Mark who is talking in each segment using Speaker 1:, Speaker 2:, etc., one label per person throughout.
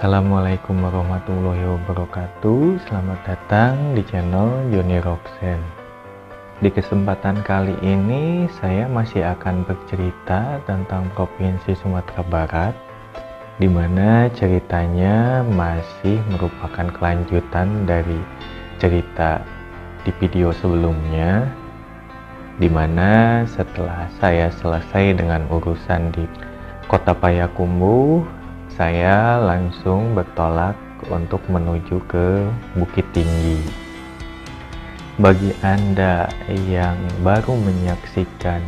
Speaker 1: Assalamualaikum warahmatullahi wabarakatuh. Selamat datang di channel Johnny Roxen. Di kesempatan kali ini saya masih akan bercerita tentang Provinsi Sumatera Barat, di mana ceritanya masih merupakan kelanjutan dari cerita di video sebelumnya, di mana setelah saya selesai dengan urusan di Kota Payakumbuh, saya langsung bertolak untuk menuju ke Bukit Tinggi. Bagi Anda yang baru menyaksikan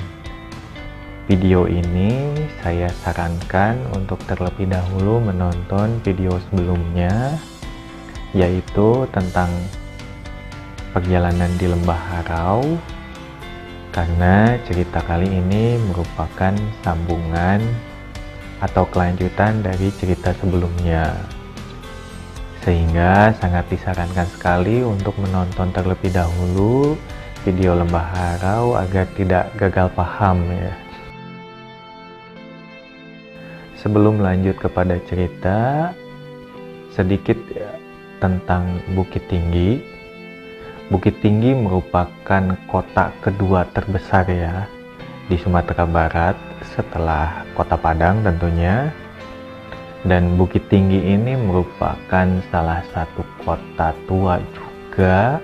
Speaker 1: video ini, saya sarankan untuk terlebih dahulu menonton video sebelumnya, yaitu tentang perjalanan di Lembah Harau, karena cerita kali ini merupakan sambungan atau kelanjutan dari cerita sebelumnya, sehingga sangat disarankan sekali untuk menonton terlebih dahulu video Lembah Harau agar tidak gagal paham ya. Sebelum lanjut kepada cerita, sedikit tentang Bukit Tinggi. Bukit Tinggi merupakan kota kedua terbesar ya di Sumatera Barat setelah Kota Padang tentunya, dan Bukit Tinggi ini merupakan salah satu kota tua juga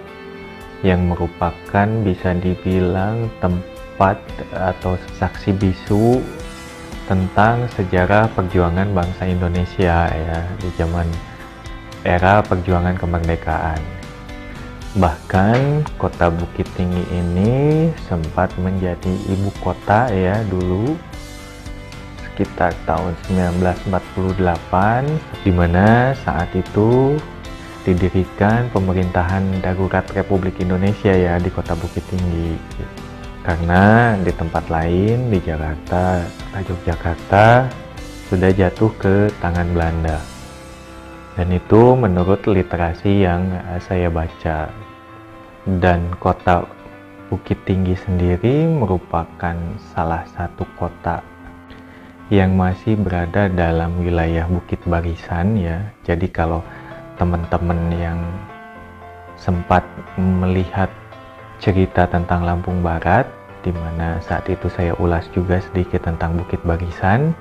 Speaker 1: yang merupakan bisa dibilang tempat atau saksi bisu tentang sejarah perjuangan bangsa Indonesia ya di zaman era perjuangan kemerdekaan. Bahkan kota Bukit Tinggi ini sempat menjadi ibu kota ya dulu sekitar tahun 1948, di mana saat itu didirikan pemerintahan darurat Republik Indonesia ya di kota Bukit Tinggi. Karena di tempat lain di Jakarta, Yogyakarta sudah jatuh ke tangan Belanda. Dan itu menurut literasi yang saya baca. Dan kota Bukit Tinggi sendiri merupakan salah satu kota yang masih berada dalam wilayah Bukit Barisan ya. Jadi kalau teman-teman yang sempat melihat cerita tentang Lampung Barat, di mana saat itu saya ulas juga sedikit tentang Bukit Barisan.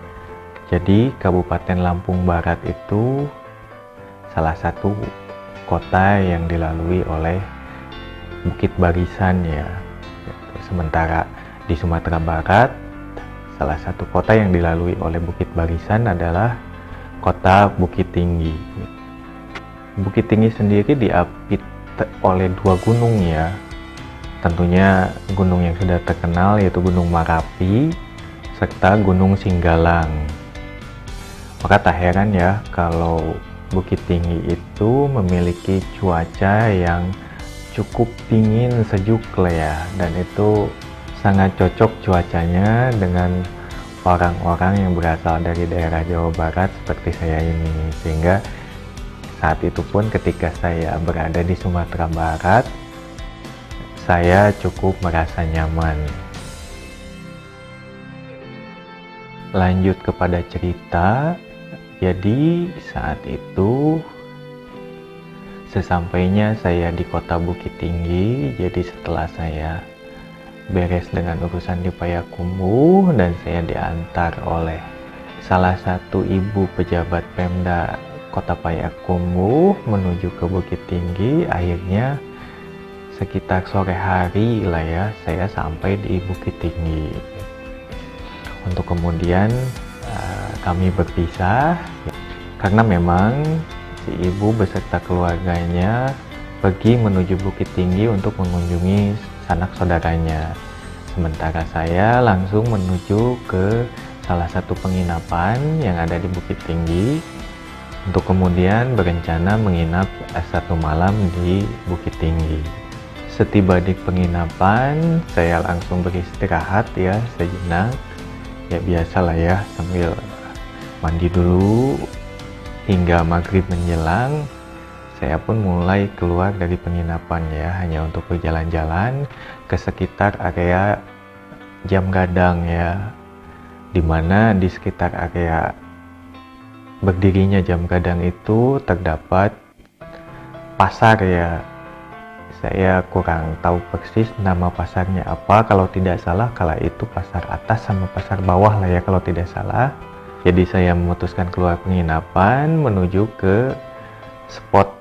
Speaker 1: Jadi Kabupaten Lampung Barat itu salah satu kota yang dilalui oleh Bukit Barisan ya. Sementara di Sumatera Barat, salah satu kota yang dilalui oleh Bukit Barisan adalah kota Bukit Tinggi. Bukit Tinggi sendiri diapit oleh dua gunung ya. Tentunya gunung yang sudah terkenal yaitu Gunung Marapi serta Gunung Singgalang. Maka tak heran ya kalau Bukit Tinggi itu memiliki cuaca yang cukup dingin sejuk lah ya, dan itu sangat cocok cuacanya dengan orang-orang yang berasal dari daerah Jawa Barat seperti saya ini. Sehingga saat itu pun ketika saya berada di Sumatera Barat, saya cukup merasa nyaman. Lanjut kepada cerita. Jadi saat itu sesampainya saya di kota Bukit Tinggi, jadi setelah saya beres dengan urusan di Payakumbuh dan saya diantar oleh salah satu ibu pejabat Pemda Kota Payakumbuh menuju ke Bukit Tinggi, akhirnya sekitar sore hari lah ya saya sampai di Bukit Tinggi. Untuk kemudian kami berpisah karena memang si ibu beserta keluarganya pergi menuju Bukit Tinggi untuk mengunjungi sanak saudaranya. Sementara saya langsung menuju ke salah satu penginapan yang ada di Bukit Tinggi untuk kemudian berencana menginap satu malam di Bukit Tinggi. Setiba di penginapan, saya langsung beristirahat ya sejenak. Ya biasalah ya, sambil mandi dulu. Hingga maghrib menjelang, saya pun mulai keluar dari penginapan ya, hanya untuk berjalan-jalan ke sekitar area Jam Gadang ya, dimana di sekitar area berdirinya Jam Gadang itu terdapat pasar ya. Saya kurang tahu persis nama pasarnya apa, kalau tidak salah kala itu pasar atas sama pasar bawah lah ya kalau tidak salah. Jadi saya memutuskan keluar penginapan menuju ke spot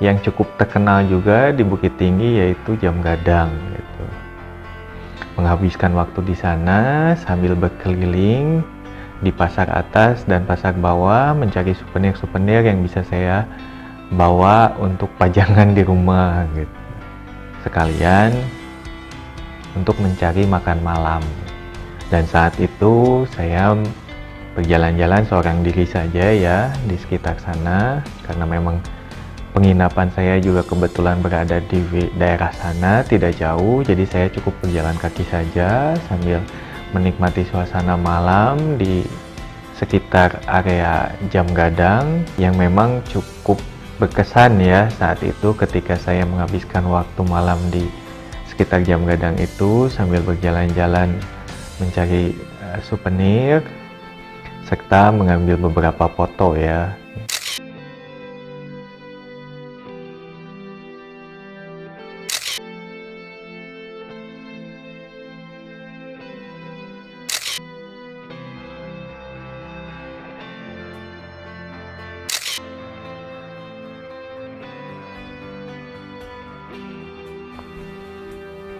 Speaker 1: yang cukup terkenal juga di Bukit Tinggi, yaitu Jam Gadang gitu. Menghabiskan waktu di sana sambil berkeliling di pasar atas dan pasar bawah mencari souvenir-souvenir yang bisa saya bawa untuk pajangan di rumah gitu. Sekalian untuk mencari makan malam. Dan saat itu saya berjalan-jalan seorang diri saja ya di sekitar sana, karena memang penginapan saya juga kebetulan berada di daerah sana, tidak jauh, jadi saya cukup berjalan kaki saja sambil menikmati suasana malam di sekitar area Jam Gadang yang memang cukup berkesan ya saat itu ketika saya menghabiskan waktu malam di sekitar Jam Gadang itu sambil berjalan-jalan mencari souvenir serta mengambil beberapa foto ya.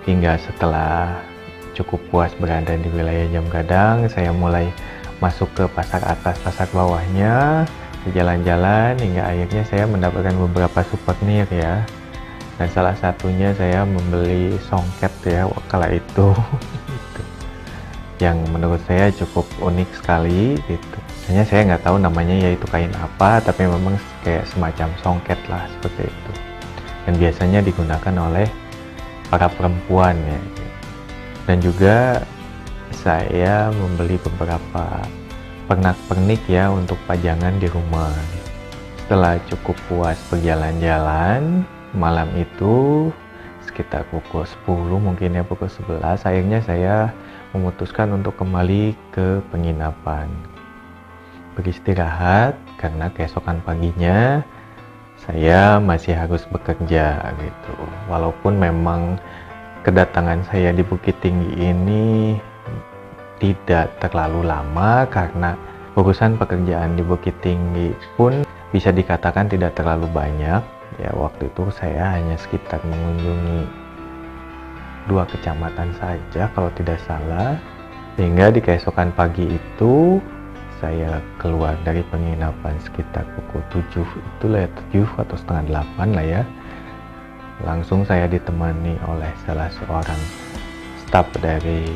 Speaker 1: Hingga setelah cukup puas berada di wilayah Jam Gadang, saya mulai masuk ke pasar atas, pasar bawahnya, jalan-jalan hingga akhirnya saya mendapatkan beberapa souvenir ya. Dan salah satunya saya membeli songket ya kala itu yang menurut saya cukup unik sekali gitu. Hanya saya nggak tahu namanya yaitu kain apa, tapi memang kayak semacam songket lah seperti itu. Dan biasanya digunakan oleh para perempuan ya. Dan juga saya membeli beberapa pernak-pernik ya untuk pajangan di rumah. Setelah cukup puas berjalan-jalan malam itu sekitar pukul 10 mungkin ya, pukul 11, akhirnya saya memutuskan untuk kembali ke penginapan beristirahat karena keesokan paginya saya masih harus bekerja gitu. Walaupun memang kedatangan saya di Bukit Tinggi ini tidak terlalu lama karena urusan pekerjaan di Bukit Tinggi pun bisa dikatakan tidak terlalu banyak. Ya waktu itu saya hanya sekitar mengunjungi 2 kecamatan saja kalau tidak salah. Sehingga di keesokan pagi itu saya keluar dari penginapan sekitar pukul 7 itulah, 7 atau setengah 8 lah ya. Langsung saya ditemani oleh salah seorang staf dari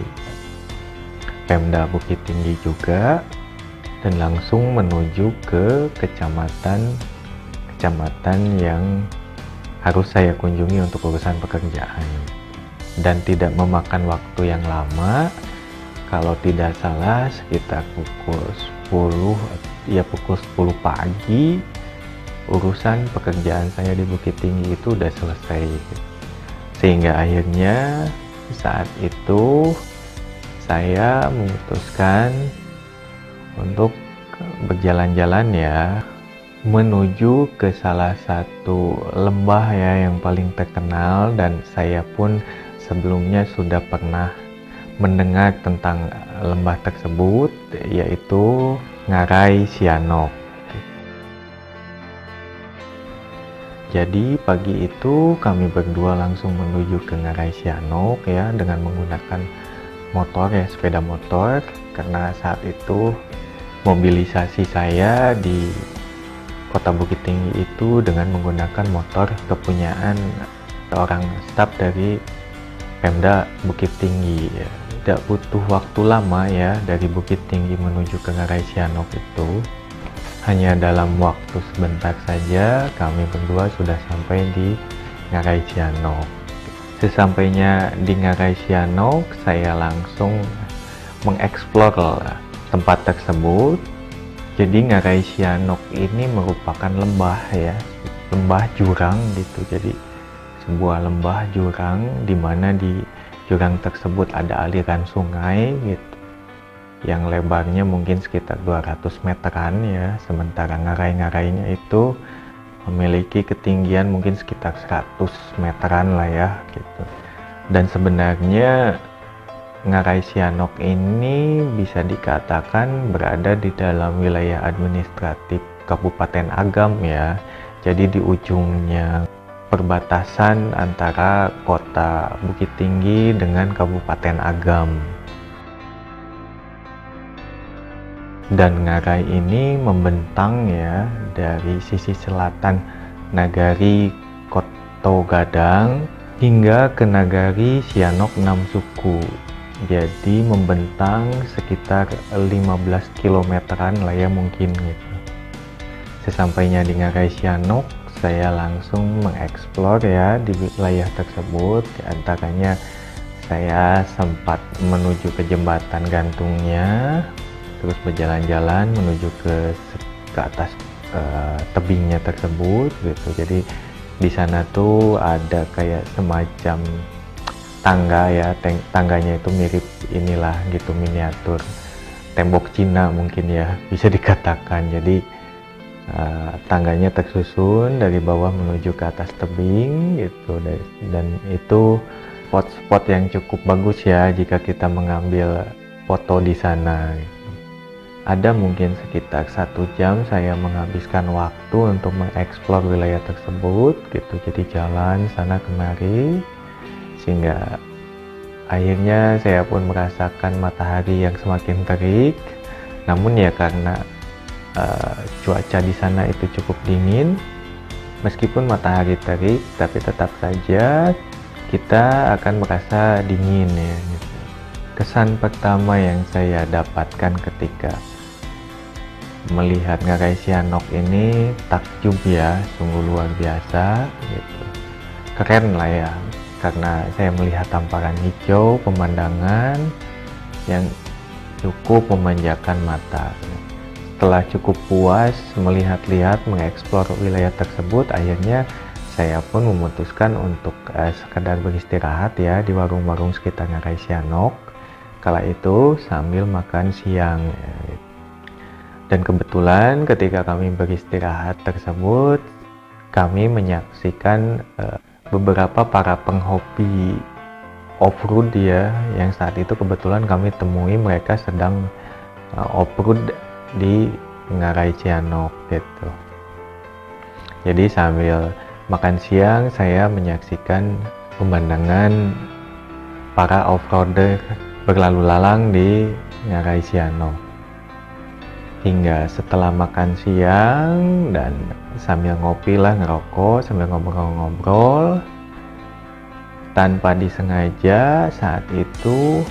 Speaker 1: Pemda Bukit Tinggi juga, dan langsung menuju ke kecamatan yang harus saya kunjungi untuk urusan pekerjaan. Dan tidak memakan waktu yang lama, kalau tidak salah sekitar pukul 10 pagi urusan pekerjaan saya di Bukit Tinggi itu udah selesai. Sehingga akhirnya saat itu saya memutuskan untuk berjalan-jalan ya menuju ke salah satu lembah ya yang paling terkenal, dan saya pun sebelumnya sudah pernah mendengar tentang lembah tersebut, yaitu Ngarai Sianok. Jadi pagi itu kami berdua langsung menuju ke Ngarai Sianok ya dengan menggunakan motor ya, sepeda motor, karena saat itu mobilisasi saya di Kota Bukit Tinggi itu dengan menggunakan motor kepunyaan seorang staf dari Pemda Bukit Tinggi ya. Tidak butuh waktu lama ya dari Bukit Tinggi menuju ke Ngarai Sianok itu. Hanya dalam waktu sebentar saja kami berdua sudah sampai di Ngarai Sianok. Sesampainya di Ngarai Sianok, saya langsung mengeksplor tempat tersebut. Jadi Ngarai Sianok ini merupakan lembah ya, lembah jurang gitu. Jadi sebuah lembah jurang di mana di jurang tersebut ada aliran sungai gitu yang lebarnya mungkin sekitar 200 meteran ya, sementara ngarai-ngarainya itu memiliki ketinggian mungkin sekitar 100 meteran lah ya gitu. Dan sebenarnya Ngarai Sianok ini bisa dikatakan berada di dalam wilayah administratif Kabupaten Agam ya. Jadi di ujungnya perbatasan antara kota Bukit Tinggi dengan Kabupaten Agam. Dan Ngarai ini membentang ya dari sisi selatan Nagari Koto Gadang hingga ke Nagari Sianok 6 Suku. Jadi membentang sekitar 15 kilometeran lah ya mungkin gitu. Sesampainya di Ngarai Sianok, saya langsung mengeksplor ya di wilayah tersebut. Di antaranya saya sempat menuju ke jembatan gantungnya, terus berjalan-jalan menuju ke atas tebingnya tersebut gitu. Jadi di sana tuh ada kayak semacam tangga ya, tangganya itu mirip inilah gitu, miniatur tembok Cina mungkin ya bisa dikatakan. Jadi tangganya tersusun dari bawah menuju ke atas tebing gitu, dan itu spot-spot yang cukup bagus ya jika kita mengambil foto di sana gitu. Ada mungkin sekitar 1 jam saya menghabiskan waktu untuk mengeksplor wilayah tersebut gitu, jadi jalan sana kemari, sehingga akhirnya saya pun merasakan matahari yang semakin terik. Namun ya karena cuaca di sana itu cukup dingin, meskipun matahari terik tapi tetap saja kita akan merasa dingin ya gitu. Kesan pertama yang saya dapatkan ketika melihat Ngarai Sianok ini takjub ya, sungguh luar biasa gitu. Keren lah ya, karena saya melihat hamparan hijau, pemandangan yang cukup memanjakan mata. Setelah cukup puas melihat-lihat, mengeksplor wilayah tersebut, akhirnya saya pun memutuskan untuk sekedar beristirahat ya di warung-warung sekitar Ngarai Sianok. Kala itu sambil makan siang ya. Dan kebetulan ketika kami beristirahat tersebut, kami menyaksikan beberapa para penghobi off-road ya, yang saat itu kebetulan kami temui mereka sedang off-road di Ngarai Sianok gitu. Jadi sambil makan siang saya menyaksikan pemandangan para off-roader berlalu lalang di Ngarai Sianok. Hingga setelah makan siang dan sambil ngopi lah, ngerokok, sambil ngobrol-ngobrol, tanpa disengaja saat itu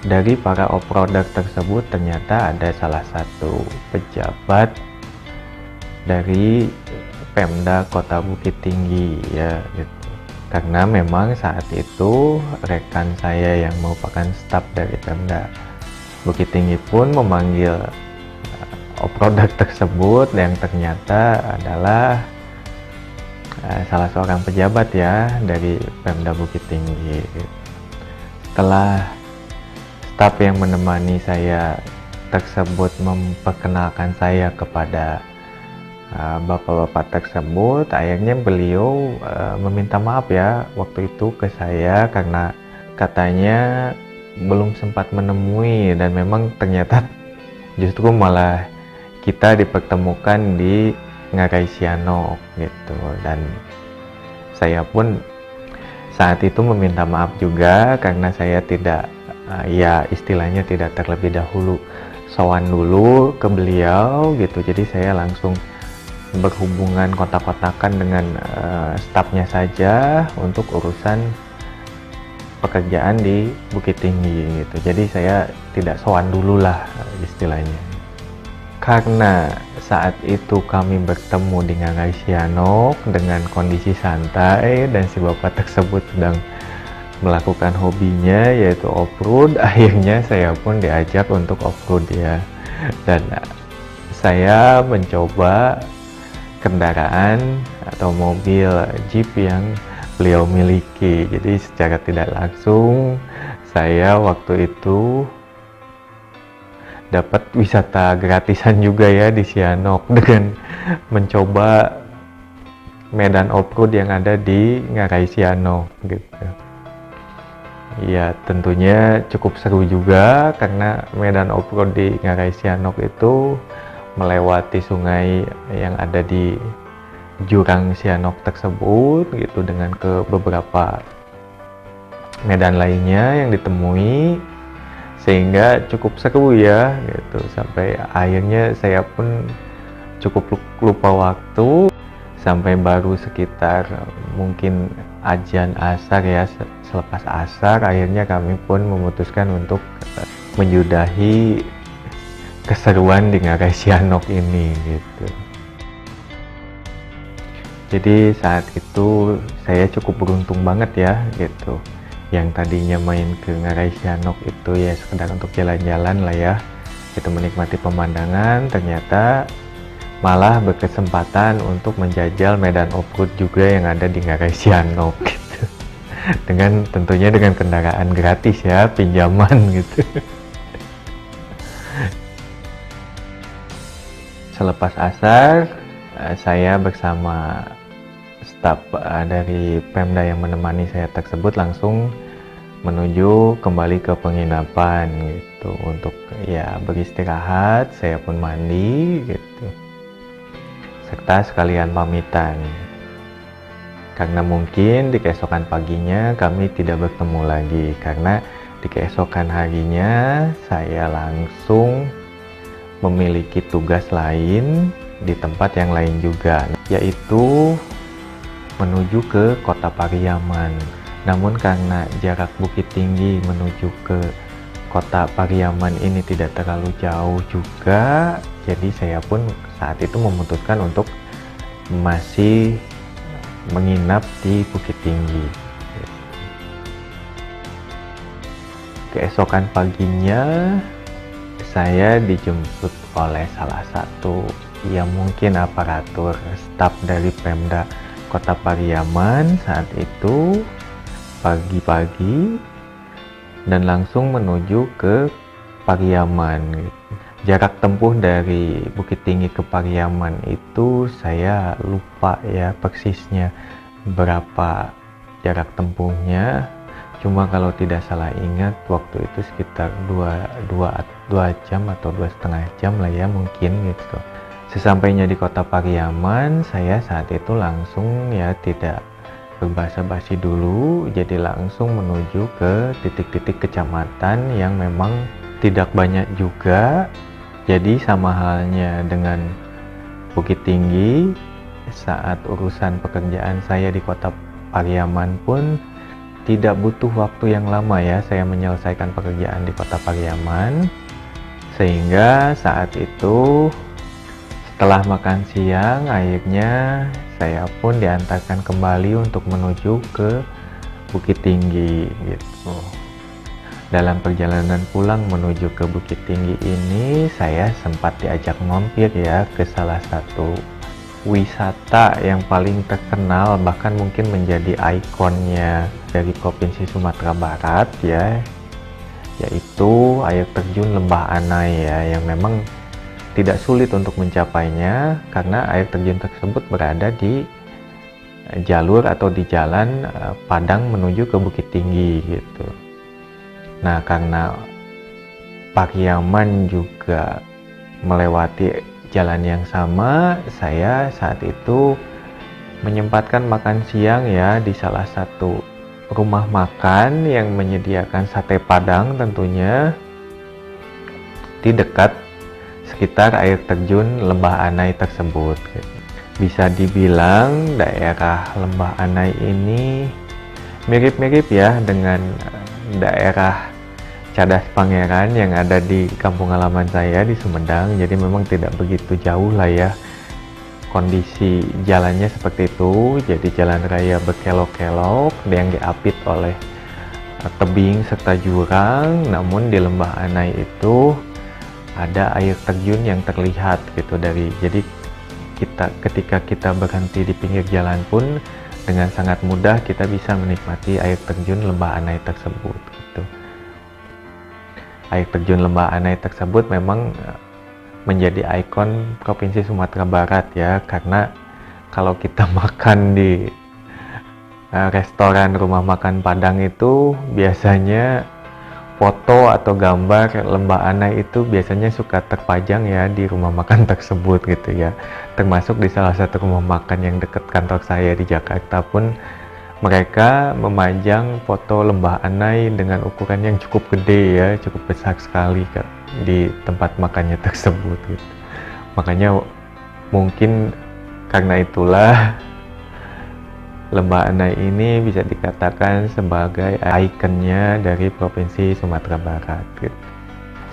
Speaker 1: dari para off-roader tersebut ternyata ada salah satu pejabat dari Pemda Kota Bukit Tinggi ya gitu. Karena memang saat itu rekan saya yang merupakan staf dari Pemda Bukit Tinggi pun memanggil off-roader tersebut yang ternyata adalah salah seorang pejabat ya dari Pemda Bukit Tinggi. Setelah staf yang menemani saya tersebut memperkenalkan saya kepada bapak-bapak tersebut, akhirnya beliau meminta maaf ya waktu itu ke saya karena katanya belum sempat menemui, dan memang ternyata justru malah kita dipertemukan di Ngarai Sianok gitu. Dan saya pun saat itu meminta maaf juga karena saya tidak ya istilahnya tidak terlebih dahulu sowan dulu ke beliau gitu. Jadi saya langsung berhubungan kontak-kontakan dengan stafnya saja untuk urusan pekerjaan di Bukit Tinggi gitu. Jadi saya tidak sowan dulu lah istilahnya. Karena saat itu kami bertemu di Ngarai Sianok dengan kondisi santai dan si bapak tersebut sedang melakukan hobinya yaitu off-road, akhirnya saya pun diajak untuk off-road ya. Dan saya mencoba kendaraan atau mobil Jeep yang beliau miliki. Jadi secara tidak langsung saya waktu itu dapat wisata gratisan juga ya di Sianok dengan mencoba medan off-road yang ada di Ngarai Sianok gitu. Ya tentunya cukup seru juga karena medan off-road di Ngarai Sianok itu melewati sungai yang ada di jurang Sianok tersebut gitu, dengan ke beberapa medan lainnya yang ditemui, sehingga cukup seru ya gitu, sampai akhirnya saya pun cukup lupa waktu sampai baru sekitar mungkin azan asar ya, selepas asar akhirnya kami pun memutuskan untuk menyudahi keseruan di Ngarai Sianok ini gitu. Jadi saat itu saya cukup beruntung banget ya gitu, yang tadinya main ke Ngarai Sianok itu ya sekedar untuk jalan-jalan lah ya, itu menikmati pemandangan, ternyata malah berkesempatan untuk menjajal medan off-road juga yang ada di Ngarai Sianok gitu. Dengan tentunya dengan kendaraan gratis ya, pinjaman gitu. Selepas asar, saya bersama staf dari Pemda yang menemani saya tersebut langsung menuju kembali ke penginapan gitu untuk ya beristirahat. Saya pun mandi gitu, serta sekalian pamitan karena mungkin di keesokan paginya kami tidak bertemu lagi, karena di keesokan harinya saya langsung memiliki tugas lain di tempat yang lain juga, yaitu menuju ke kota Pariaman. Namun karena jarak Bukit Tinggi menuju ke kota Pariaman ini tidak terlalu jauh juga, jadi saya pun saat itu memutuskan untuk masih menginap di Bukit Tinggi. Keesokan paginya saya dijemput oleh salah satu ya mungkin aparatur staf dari Pemda Kota Pariaman saat itu pagi-pagi, dan langsung menuju ke Pariaman. Jarak tempuh dari Bukit Tinggi ke Pariaman itu saya lupa ya persisnya berapa jarak tempuhnya, cuma kalau tidak salah ingat waktu itu sekitar 2 jam atau 2,5 jam lah ya mungkin gitu. Sesampainya di kota Pariaman, saya saat itu langsung ya tidak berbasa-basi dulu, jadi langsung menuju ke titik-titik kecamatan yang memang tidak banyak juga. Jadi sama halnya dengan Bukit Tinggi, saat urusan pekerjaan saya di kota Pariaman pun tidak butuh waktu yang lama ya saya menyelesaikan pekerjaan di kota Pariaman, sehingga saat itu setelah makan siang akhirnya saya pun diantarkan kembali untuk menuju ke Bukit Tinggi gitu. Dalam perjalanan pulang menuju ke Bukit Tinggi ini saya sempat diajak mampir ya ke salah satu wisata yang paling terkenal, bahkan mungkin menjadi ikonnya dari Provinsi Sumatera Barat ya, yaitu air terjun Lembah Anai ya, yang memang tidak sulit untuk mencapainya karena air terjun tersebut berada di jalur atau di jalan Padang menuju ke Bukit Tinggi gitu. Nah, karena Pariaman juga melewati jalan yang sama, saya saat itu menyempatkan makan siang ya di salah satu rumah makan yang menyediakan sate Padang tentunya di dekat sekitar air terjun Lembah Anai tersebut. Bisa dibilang daerah Lembah Anai ini mirip-mirip ya dengan daerah Cadas Pangeran yang ada di kampung halaman saya di Sumedang. Jadi memang tidak begitu jauh lah ya kondisi jalannya seperti itu. Jadi jalan raya berkelok-kelok yang diapit oleh tebing serta jurang, namun di Lembah Anai itu ada air terjun yang terlihat gitu jadi ketika kita berhenti di pinggir jalan pun dengan sangat mudah kita bisa menikmati air terjun Lembah Anai tersebut gitu. air terjun Lembah Anai tersebut memang menjadi ikon Provinsi Sumatera Barat ya, karena kalau kita makan di restoran rumah makan Padang itu biasanya foto atau gambar Lembah Anai itu biasanya suka terpajang ya di rumah makan tersebut gitu ya. Termasuk di salah satu rumah makan yang dekat kantor saya di Jakarta pun mereka memajang foto Lembah Anai dengan ukuran yang cukup gede ya, cukup besar sekali Kak, di tempat makannya tersebut gitu. Makanya mungkin karena itulah Lembah Anai ini bisa dikatakan sebagai ikonnya dari Provinsi Sumatera Barat gitu.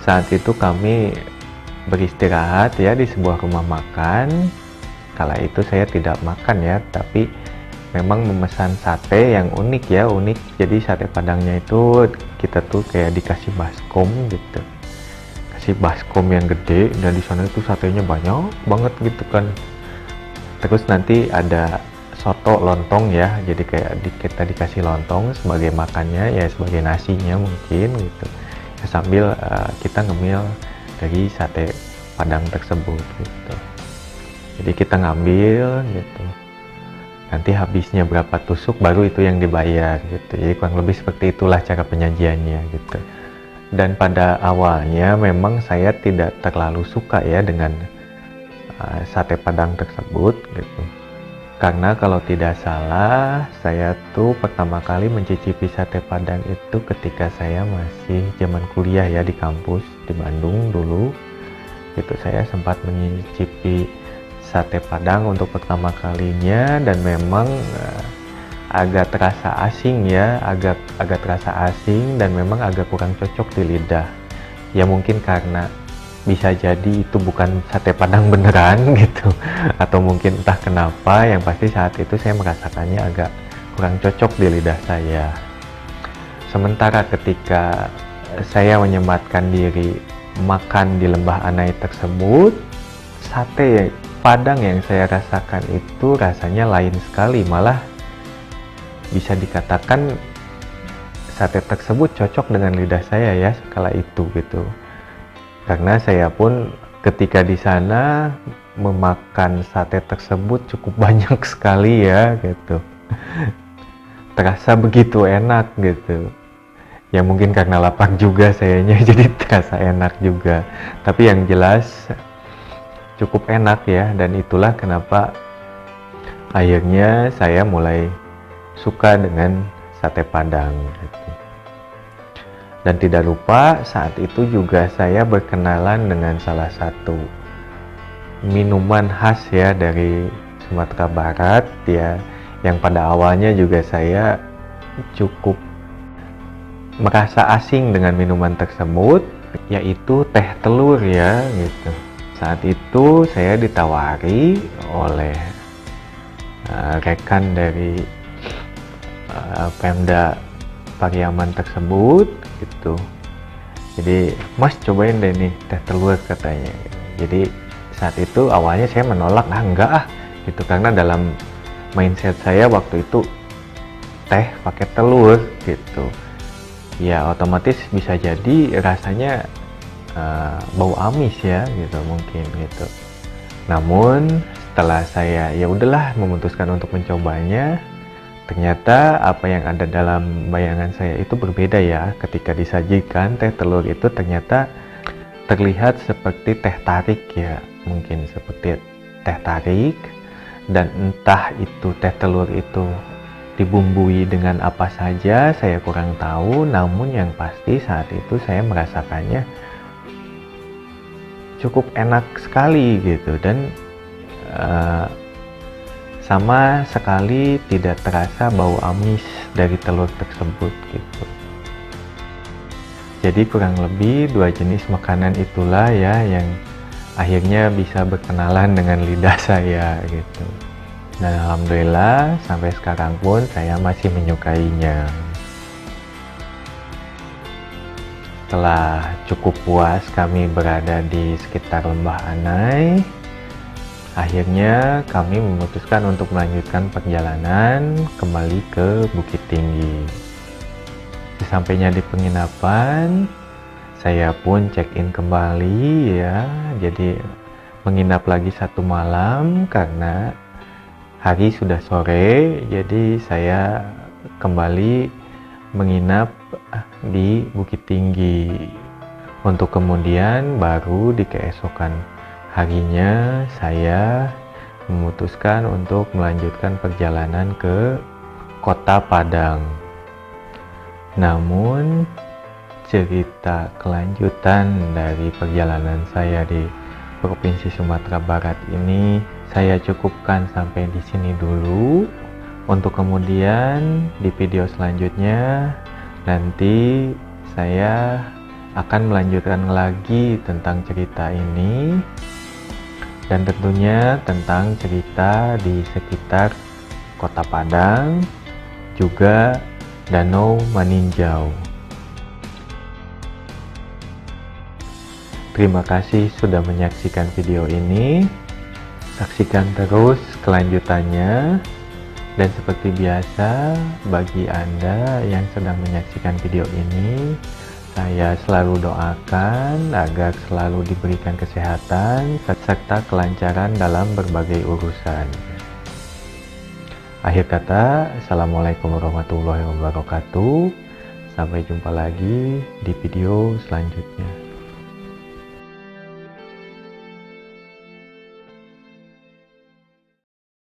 Speaker 1: Saat itu kami beristirahat ya di sebuah rumah makan. Kala itu saya tidak makan ya, tapi memang memesan sate yang unik ya, unik. Jadi sate Padangnya itu kita tuh kayak dikasih baskom gitu. Kasih baskom yang gede dan di sana itu satenya banyak banget gitu kan. Terus nanti ada soto lontong ya, jadi kayak kita dikasih lontong sebagai makannya ya, sebagai nasinya mungkin gitu ya, sambil kita ngemil dari sate Padang tersebut gitu. Jadi kita ngambil gitu, nanti habisnya berapa tusuk baru itu yang dibayar gitu. Jadi kurang lebih seperti itulah cara penyajiannya gitu. Dan pada awalnya memang saya tidak terlalu suka ya dengan sate Padang tersebut gitu. Karena kalau tidak salah, saya tuh pertama kali mencicipi sate Padang itu ketika saya masih zaman kuliah ya di kampus di Bandung dulu. Itu saya sempat mencicipi sate Padang untuk pertama kalinya dan memang agak terasa asing ya, agak terasa asing dan memang agak kurang cocok di lidah. Ya mungkin karena bisa jadi itu bukan sate Padang beneran gitu, atau mungkin entah kenapa, yang pasti saat itu saya merasakannya agak kurang cocok di lidah saya. Sementara ketika saya menyempatkan diri makan di Lembah Anai tersebut, sate Padang yang saya rasakan itu rasanya lain sekali, malah bisa dikatakan sate tersebut cocok dengan lidah saya ya sekala itu gitu. Karena saya pun ketika di sana memakan sate tersebut cukup banyak sekali ya gitu. Terasa begitu enak gitu. Ya mungkin karena lapar juga sayanya jadi terasa enak juga. Tapi yang jelas cukup enak ya, dan itulah kenapa akhirnya saya mulai suka dengan sate Padang gitu. Dan tidak lupa saat itu juga saya berkenalan dengan salah satu minuman khas ya dari Sumatera Barat ya, yang pada awalnya juga saya cukup merasa asing dengan minuman tersebut, yaitu teh telur ya gitu. Saat itu saya ditawari oleh rekan dari Pemda Pariaman tersebut gitu. Jadi Mas cobain deh nih teh telur katanya. Jadi saat itu awalnya saya menolak, enggak gitu, karena dalam mindset saya waktu itu teh pakai telur gitu ya otomatis bisa jadi rasanya bau amis ya gitu mungkin gitu. Namun setelah saya ya udahlah memutuskan untuk mencobanya, ternyata apa yang ada dalam bayangan saya itu berbeda ya. Ketika disajikan teh telur itu ternyata terlihat seperti teh tarik ya, mungkin seperti teh tarik, dan entah itu teh telur itu dibumbui dengan apa saja saya kurang tahu, namun yang pasti saat itu saya merasakannya cukup enak sekali gitu, dan sama sekali tidak terasa bau amis dari telur tersebut gitu. Jadi kurang lebih dua jenis makanan itulah ya yang akhirnya bisa berkenalan dengan lidah saya gitu. Dan alhamdulillah sampai sekarang pun saya masih menyukainya. Setelah cukup puas kami berada di sekitar Lembah Anai, akhirnya kami memutuskan untuk melanjutkan perjalanan kembali ke Bukit Tinggi. Sesampainya di penginapan, saya pun check-in kembali ya, jadi menginap lagi 1 malam karena hari sudah sore, jadi saya kembali menginap di Bukit Tinggi untuk kemudian baru di keesokan harinya saya memutuskan untuk melanjutkan perjalanan ke Kota Padang. Namun cerita kelanjutan dari perjalanan saya di Provinsi Sumatera Barat ini saya cukupkan sampai di sini dulu. Untuk kemudian di video selanjutnya nanti saya akan melanjutkan lagi tentang cerita ini dan tentunya tentang cerita di sekitar Kota Padang juga Danau Maninjau. Terima kasih sudah menyaksikan video ini. Saksikan terus kelanjutannya. Dan seperti biasa, bagi Anda yang sedang menyaksikan video ini, saya selalu doakan agar selalu diberikan kesehatan serta kelancaran dalam berbagai urusan. Akhir kata, Assalamualaikum warahmatullahi wabarakatuh. Sampai jumpa lagi di video selanjutnya.